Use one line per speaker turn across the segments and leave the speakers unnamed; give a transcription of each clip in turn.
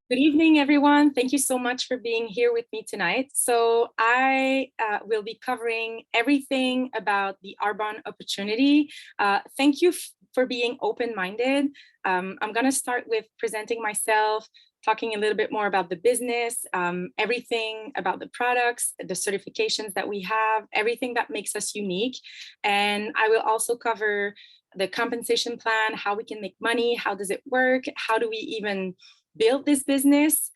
Good evening, everyone. Thank you so much for being here with me tonight. So I will be covering everything about the Arbonne opportunity. Thank you for being open-minded. I'm going to start with presenting myself, talking a little bit more about the business, everything about the products, the certifications that we have, everything that makes us unique. And I will also cover the compensation plan, how we can make money, how does it work, how do we even build this business.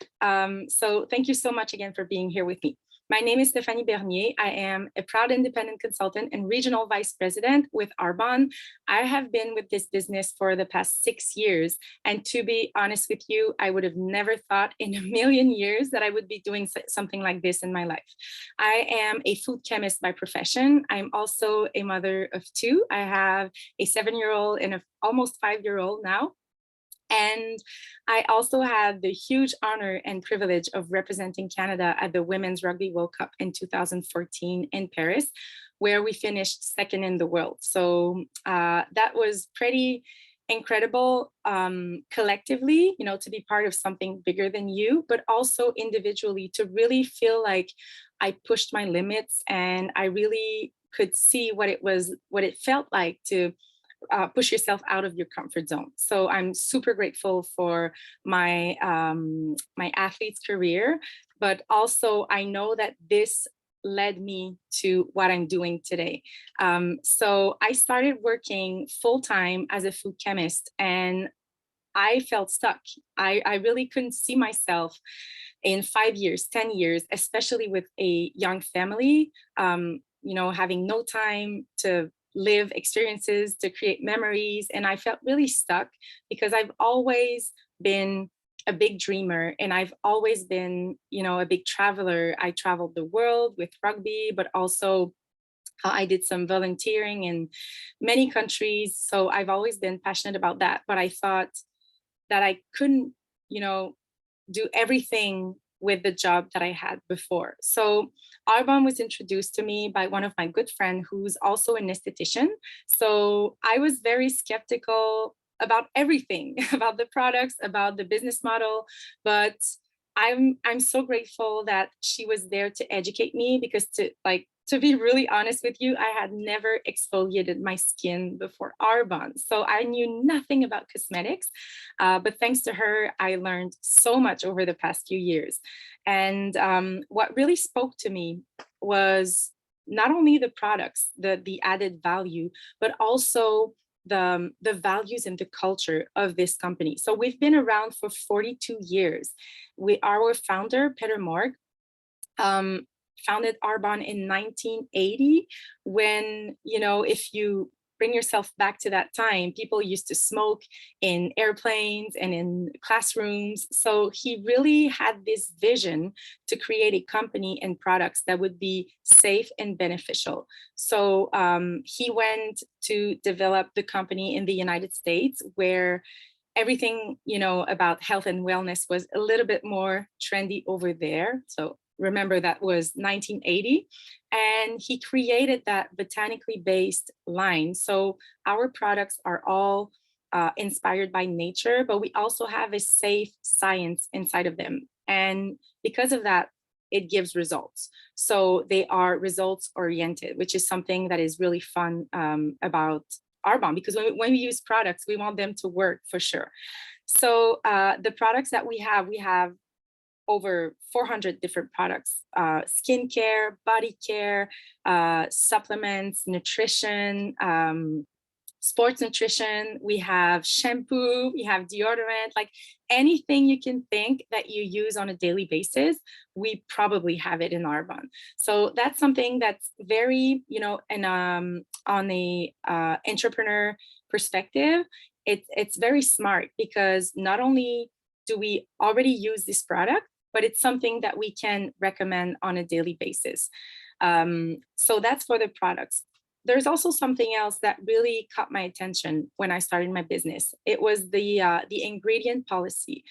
So thank you so much again for being here with me. My name is Stéphanie Bernier. I am a proud independent consultant and regional vice president with Arbonne. I have been with this business for the past 6 years. And to be honest with you, I would have never thought in a million years that I would be doing something like this in my life. I am a food chemist by profession. I'm also a mother of two. I have a 7-year-old and an almost 5-year-old now. And I also had the huge honor and privilege of representing Canada at the Women's Rugby World Cup in 2014 in Paris, where we finished second in the world. So that was pretty incredible collectively, to be part of something bigger than you, but also individually to really feel like I pushed my limits and I really could see what it felt like to push yourself out of your comfort zone. So I'm super grateful for my my athlete's career, but also I know that this led me to what I'm doing today. So I started working full-time as a food chemist and I felt stuck. I really couldn't see myself in 5 years, 10 years, especially with a young family, having no time to live experiences, to create memories. And I felt really stuck because I've always been a big dreamer and I've always been, a big traveler. I traveled the world with rugby, but also I did some volunteering in many countries. So I've always been passionate about that. But I thought that I couldn't, do everything with the job that I had before. So Arbonne was introduced to me by one of my good friends who's also an esthetician. So I was very skeptical about everything, about the products, about the business model, but I'm so grateful that she was there to educate me because to be really honest with you, I had never exfoliated my skin before Arbonne. So I knew nothing about cosmetics, but thanks to her, I learned so much over the past few years. And what really spoke to me was not only the products, the added value, but also the values and the culture of this company. So we've been around for 42 years. Our founder, Peter Morg, founded Arbonne in 1980 when, if you bring yourself back to that time, people used to smoke in airplanes and in classrooms. So he really had this vision to create a company and products that would be safe and beneficial. So he went to develop the company in the United States where everything, about health and wellness was a little bit more trendy over there. So remember that was 1980, and he created that botanically based line. So our products are all inspired by nature, but we also have a safe science inside of them. And because of that, it gives results. So they are results oriented, which is something that is really fun about Arbonne, because when we use products, we want them to work for sure. So the products that we have over 400 different products, skincare, body care, supplements, nutrition, sports nutrition. We have shampoo, we have deodorant, like anything you can think that you use on a daily basis, we probably have it in Arbonne. So that's something that's very, and on the entrepreneur perspective, it's very smart because not only do we already use this product, but it's something that we can recommend on a daily basis. So that's for the products. There's also something else that really caught my attention when I started my business. It was the ingredient policy.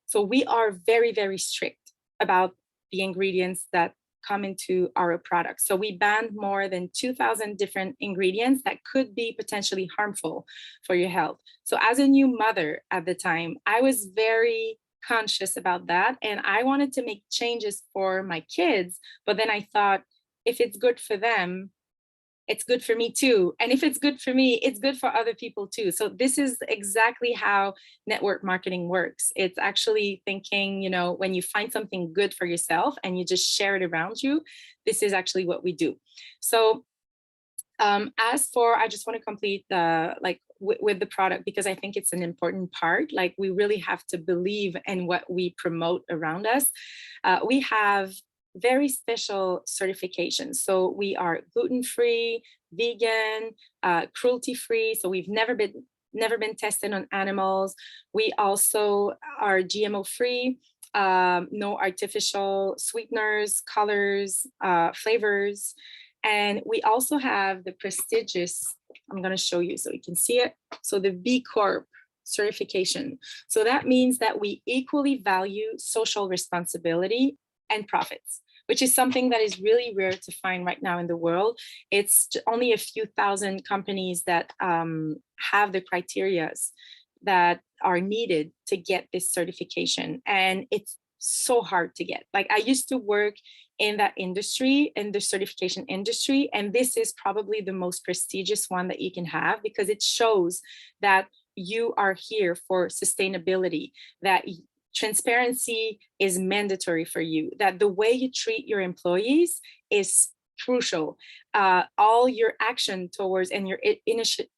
So we are very, very strict about the ingredients that come into our products. So we banned more than 2,000 different ingredients that could be potentially harmful for your health. So as a new mother at the time, I was very conscious about that. And I wanted to make changes for my kids. But then I thought, if it's good for them, it's good for me too. And if it's good for me, it's good for other people too. So this is exactly how network marketing works. It's actually thinking, when you find something good for yourself and you just share it around you, this is actually what we do. So as for, I just want to complete with the product, because I think it's an important part. Like, we really have to believe in what we promote around us. We have very special certifications. So we are gluten-free, vegan, cruelty-free. So we've never been tested on animals. We also are GMO-free, no artificial sweeteners, colors, flavors. And we also have the prestigious, I'm going to show you so you can see it. So the B Corp certification. So that means that we equally value social responsibility and profits, which is something that is really rare to find right now in the world. It's only a few thousand companies that have the criterias that are needed to get this certification. And it's so hard to get. Like, I used to work in that industry, in the certification industry, and this is probably the most prestigious one that you can have, because it shows that you are here for sustainability, that transparency is mandatory for you, that the way you treat your employees is crucial. All your action towards and your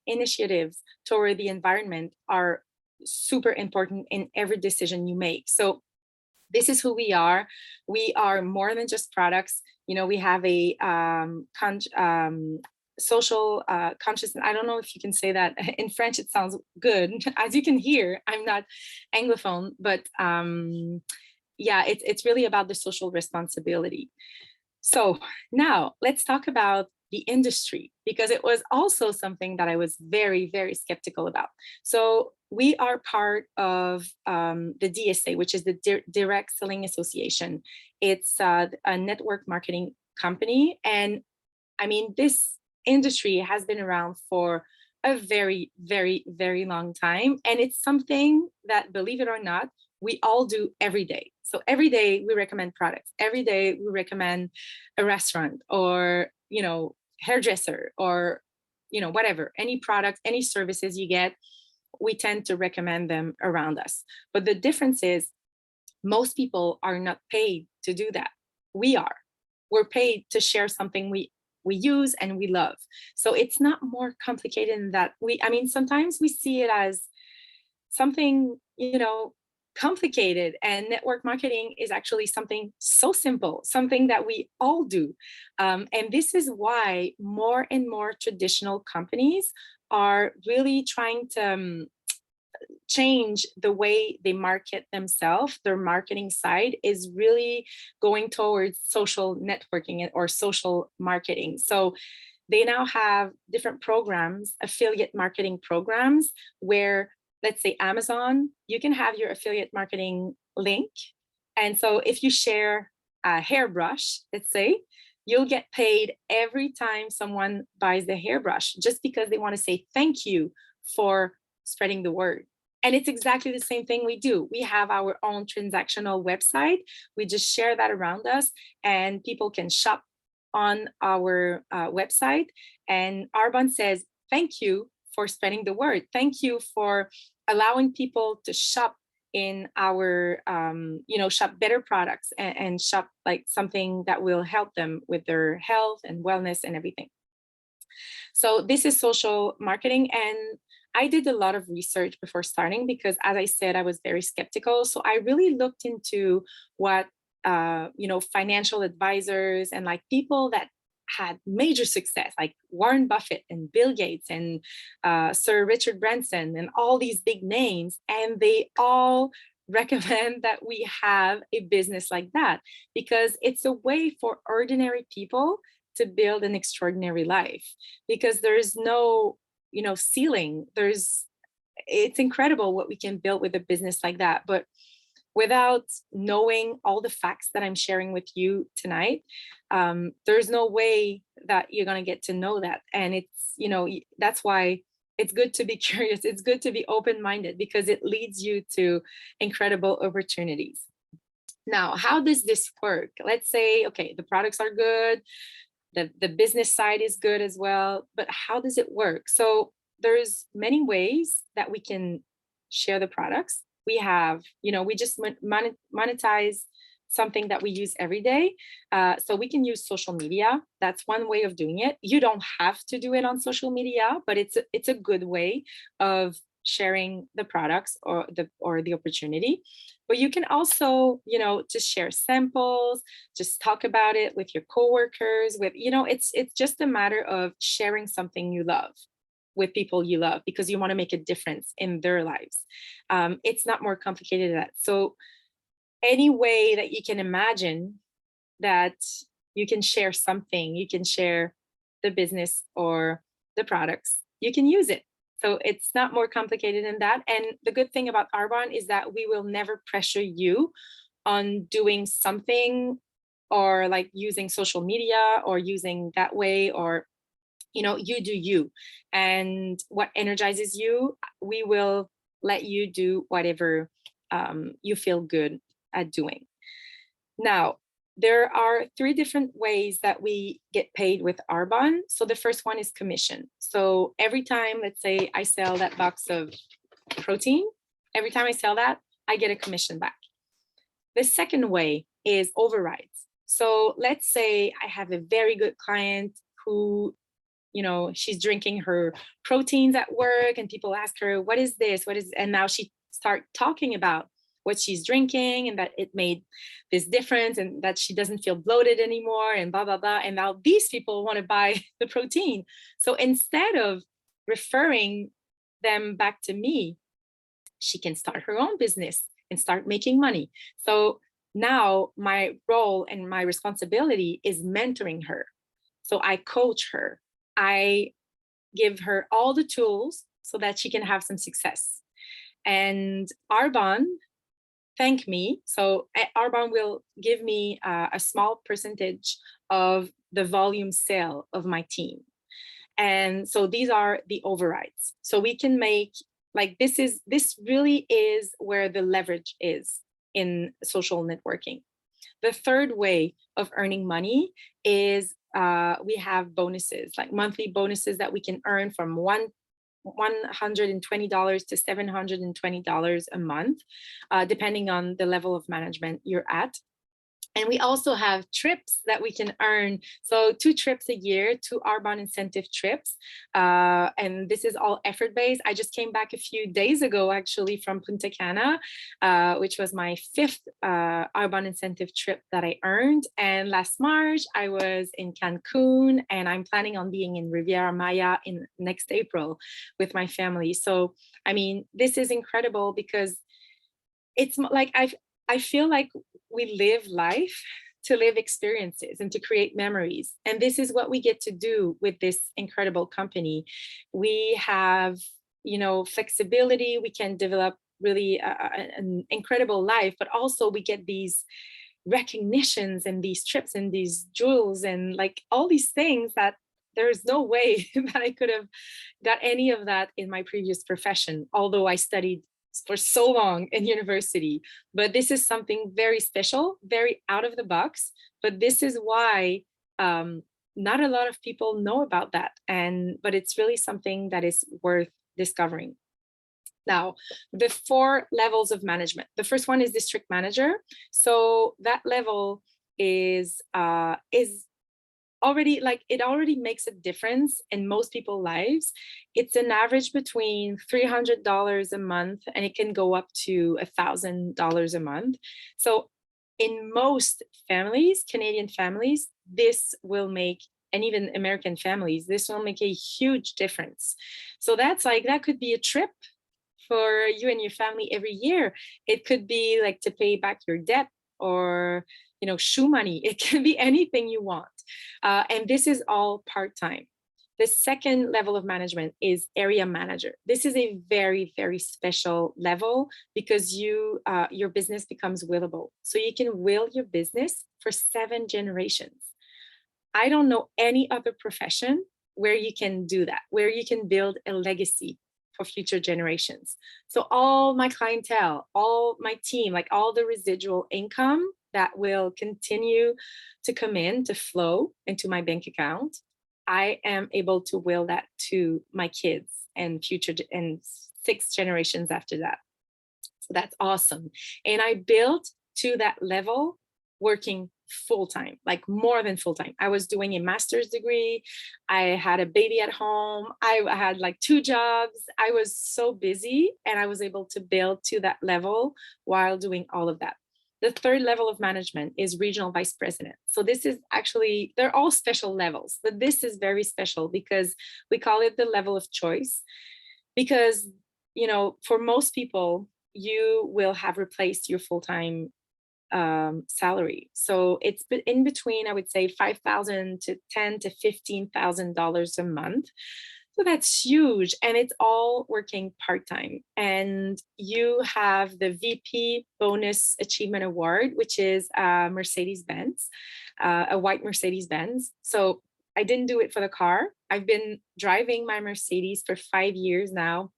initiatives toward the environment are super important in every decision you make. So this is who we are. We are more than just products. We have a social consciousness. I don't know if you can say that in French. It sounds good. As you can hear, I'm not Anglophone, but yeah, it's really about the social responsibility. So now let's talk about the industry, because it was also something that I was very, very skeptical about. So we are part of the DSA, which is the Direct Selling Association. It's a network marketing company. And I mean, this industry has been around for a very, very, very long time. And it's something that, believe it or not, we all do every day. So every day we recommend products. Every day we recommend a restaurant, or, hairdresser, or, whatever, any product, any services you get, we tend to recommend them around us. But the difference is, most people are not paid to do that. We are. We're paid to share something we use and we love. So it's not more complicated than that. Sometimes we see it as something, complicated, and network marketing is actually something so simple, something that we all do. And this is why more and more traditional companies are really trying to change the way they market themselves. Their marketing side is really going towards social networking or social marketing. So they now have different programs, affiliate marketing programs, where, let's say Amazon, you can have your affiliate marketing link. And so if you share a hairbrush, let's say, you'll get paid every time someone buys the hairbrush, just because they want to say thank you for spreading the word. And it's exactly the same thing we do. We have our own transactional website. We just share that around us, and people can shop on our website. And Arbonne says, thank you for spreading the word. Thank you for allowing people to shop in our, shop better products, and shop like something that will help them with their health and wellness and everything. So this is social marketing. And I did a lot of research before starting, because, as I said, I was very skeptical. So I really looked into what, financial advisors and like people that had major success, like Warren Buffett and Bill Gates and Sir Richard Branson and all these big names. And they all recommend that we have a business like that, because it's a way for ordinary people to build an extraordinary life, because there's no, ceiling. It's incredible what we can build with a business like that. But without knowing all the facts that I'm sharing with you tonight, there's no way that you're going to get to know that. And it's, that's why It's good to be curious. It's good to be open-minded because it leads you to incredible opportunities. Now, how does this work? Let's say, okay, the products are good, the business side is good as well, but how does it work? So there's many ways that we can share the products. We have, we just monetize something that we use every day. So we can use social media. That's one way of doing it. You don't have to do it on social media, but it's a good way of sharing the products or the opportunity. But you can also, just share samples, just talk about it with your coworkers, it's just a matter of sharing something you love with people you love because you want to make a difference in their lives. It's not more complicated than that. So any way that you can imagine that you can share something, you can share the business or the products, you can use it. So it's not more complicated than that. And the good thing about Arbonne is that we will never pressure you on doing something or like using social media or using that way, or you do you, and what energizes you, we will let you do whatever you feel good at doing. Now, there are three different ways that we get paid with Arbonne. So the first one is commission. So every time, let's say I sell that box of protein, every time I sell that, I get a commission back. The second way is overrides. So let's say I have a very good client who, she's drinking her proteins at work and people ask her, what is this? And now she start talking about what she's drinking and that it made this difference and that she doesn't feel bloated anymore and blah, blah, blah. And now these people want to buy the protein. So instead of referring them back to me, she can start her own business and start making money. So now my role and my responsibility is mentoring her. So I coach her. I give her all the tools so that she can have some success. And Arbonne thank me. So Arbonne will give me a small percentage of the volume sale of my team. And so these are the overrides. So we can make, like, this really is where the leverage is in social networking. The third way of earning money is we have bonuses, like monthly bonuses that we can earn from $120 to $720 a month, depending on the level of management you're at. And we also have trips that we can earn. So 2 trips a year, 2 Arbonne incentive trips. And this is all effort-based. I just came back a few days ago, actually, from Punta Cana, which was my 5th Arbonne incentive trip that I earned. And last March, I was in Cancun, and I'm planning on being in Riviera Maya in next April with my family. So, I mean, this is incredible because it's like I feel like we live life to live experiences and to create memories. And this is what we get to do with this incredible company. We have, flexibility. We can develop really an incredible life, but also we get these recognitions and these trips and these jewels and like all these things that there's no way that I could have got any of that in my previous profession, although I studied for so long in university. But this is something very special, very out of the box. But this is why not a lot of people know about that. But it's really something that is worth discovering. Now, the 4 levels of management. The first one is district manager. So that level is already, like, it already makes a difference in most people's lives. It's an average between $300 a month, and it can go up to $1,000 a month. So in most families, Canadian families, this will make, and even American families, this will make a huge difference. So that's like, that could be a trip for you and your family every year. It could be like to pay back your debt, or shoe money. It can be anything you want. And this is all part-time. The second level of management is area manager. This is a very, very special level because your business becomes willable. So you can will your business for 7 generations. I don't know any other profession where you can do that, where you can build a legacy for future generations. So all my clientele, all my team, like all the residual income that will continue to come in, to flow into my bank account, I am able to will that to my kids and future and 6 generations after that. So that's awesome. And I built to that level working full time, like more than full time. I was doing a master's degree. I had a baby at home. I had like 2 jobs. I was so busy and I was able to build to that level while doing all of that. The third level of management is regional vice president. So this is actually, they're all special levels, but this is very special because we call it the level of choice. Because, for most people, you will have replaced your full-time salary. So it's in between, I would say, $5,000 to $10,000 to $15,000 a month. So that's huge. And it's all working part-time. And you have the VP Bonus Achievement Award, which is Mercedes-Benz, a white Mercedes-Benz. So I didn't do it for the car. I've been driving my Mercedes for 5 years now.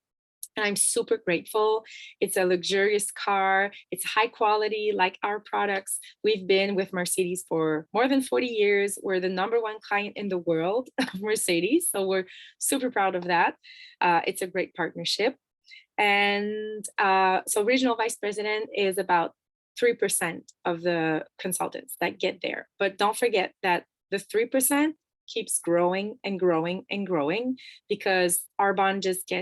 And I'm super grateful. It's a luxurious car. It's high quality, like our products. We've been with Mercedes for more than 40 years. We're the #1 client in the world of Mercedes. So we're super proud of that. It's a great partnership. And so regional vice president is about 3% of the consultants that get there. But don't forget that the 3% keeps growing and growing and growing because Arbonne just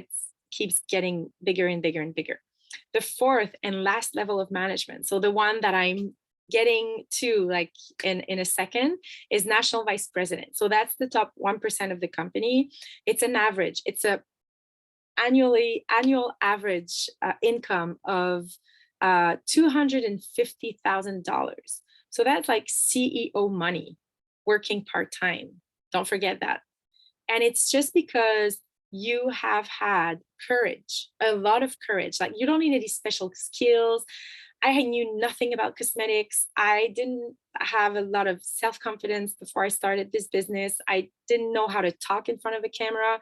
keeps getting bigger and bigger and bigger. The fourth and last level of management, so the one that I'm getting to like in a second, is national vice president. So that's the top 1% of the company. It's an average. It's a annual average income of $250,000. So that's like CEO money working part-time. Don't forget that. And it's just because you have had courage, a lot of courage. Like you don't need any special skills. I knew nothing about cosmetics. I didn't have a lot of self-confidence before I started this business. I didn't know how to talk in front of a camera,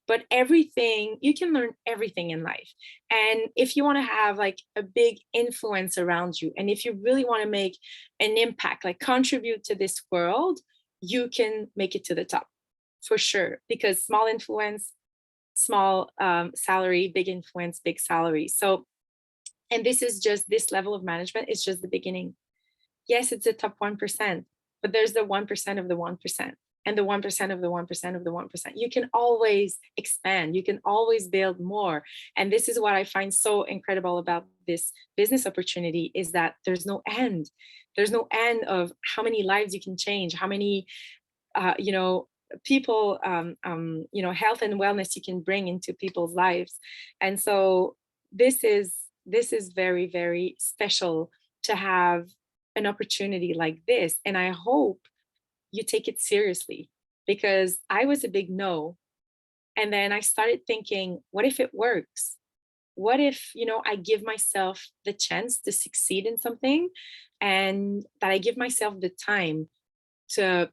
but everything, you can learn everything in life. And if you want to have like a big influence around you, and if you really want to make an impact, like contribute to this world, you can make it to the top for sure, because small influence, small salary, big influence, big salary. So, and this is just, this level of management is just the beginning. Yes, it's a top 1%, but there's the 1% of the 1% and the 1% of the 1% of the 1%. You can always expand. You can always build more. And this is what I find so incredible about this business opportunity, is that there's no end. There's no end of how many lives you can change, how many, people, health and wellness you can bring into people's lives. And so this is very, very special to have an opportunity like this. And I hope you take it seriously, because I was a big no. And then I started thinking, what if it works? What if, I give myself the chance to succeed in something, and that I give myself the time to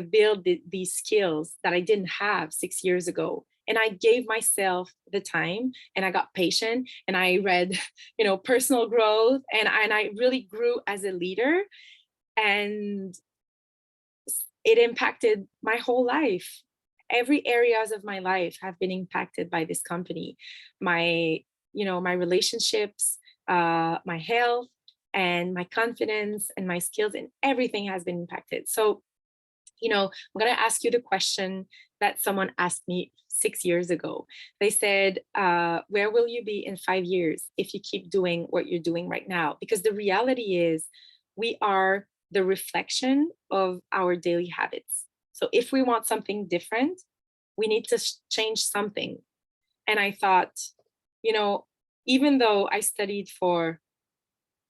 build these skills that I didn't have 6 years ago. And I gave myself the time, and I got patient, and I read, personal growth, and I really grew as a leader, and it impacted my whole life. Every areas of my life have been impacted by this company. My relationships, my health, and my confidence, and my skills, and everything has been impacted. So, I'm going to ask you the question that someone asked me 6 years ago. They said, where will you be in 5 years if you keep doing what you're doing right now? Because the reality is, we are the reflection of our daily habits. So if we want something different, we need to change something. And I thought, even though I studied for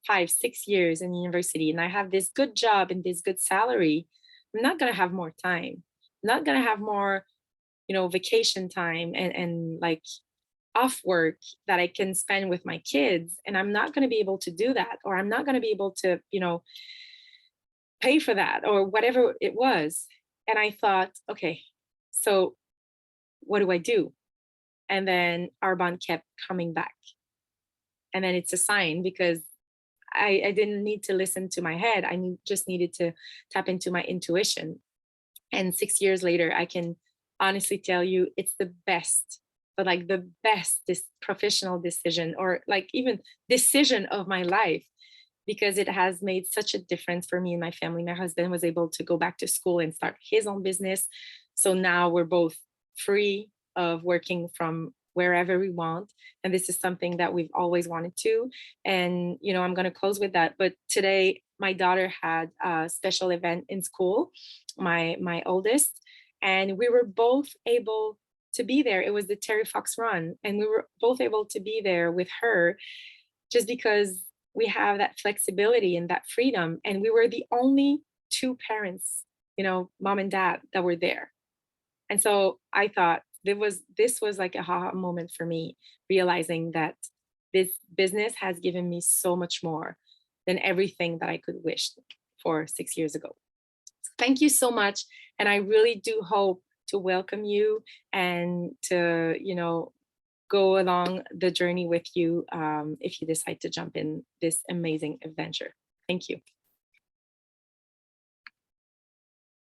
5-6 years in university, and I have this good job and this good salary, I'm not going to have more time. I'm not going to have more, vacation time and like off work that I can spend with my kids. And I'm not going to be able to do that, or I'm not going to be able to, pay for that, or whatever it was. And I thought, okay, So what do I do? And then Arbonne kept coming back. And then it's a sign because I didn't need to listen to my head. Just needed to tap into my intuition. And 6 years later, I can honestly tell you it's the best, but like the best this professional decision or like even decision of my life because it has made such a difference for me and my family. My husband was able to go back to school and start his own business. So now we're both free of working from wherever we want. And this is something that we've always wanted to. And, I'm going to close with that. But today, my daughter had a special event in school, my oldest, and we were both able to be there. It was the Terry Fox run, and we were both able to be there with her just because we have that flexibility and that freedom. And we were the only two parents, mom and dad, that were there. And so I thought this was like a aha moment for me, realizing that this business has given me so much more than everything that I could wish for 6 years ago. So thank you so much. And I really do hope to welcome you and to, go along the journey with you if you decide to jump in this amazing adventure. Thank you.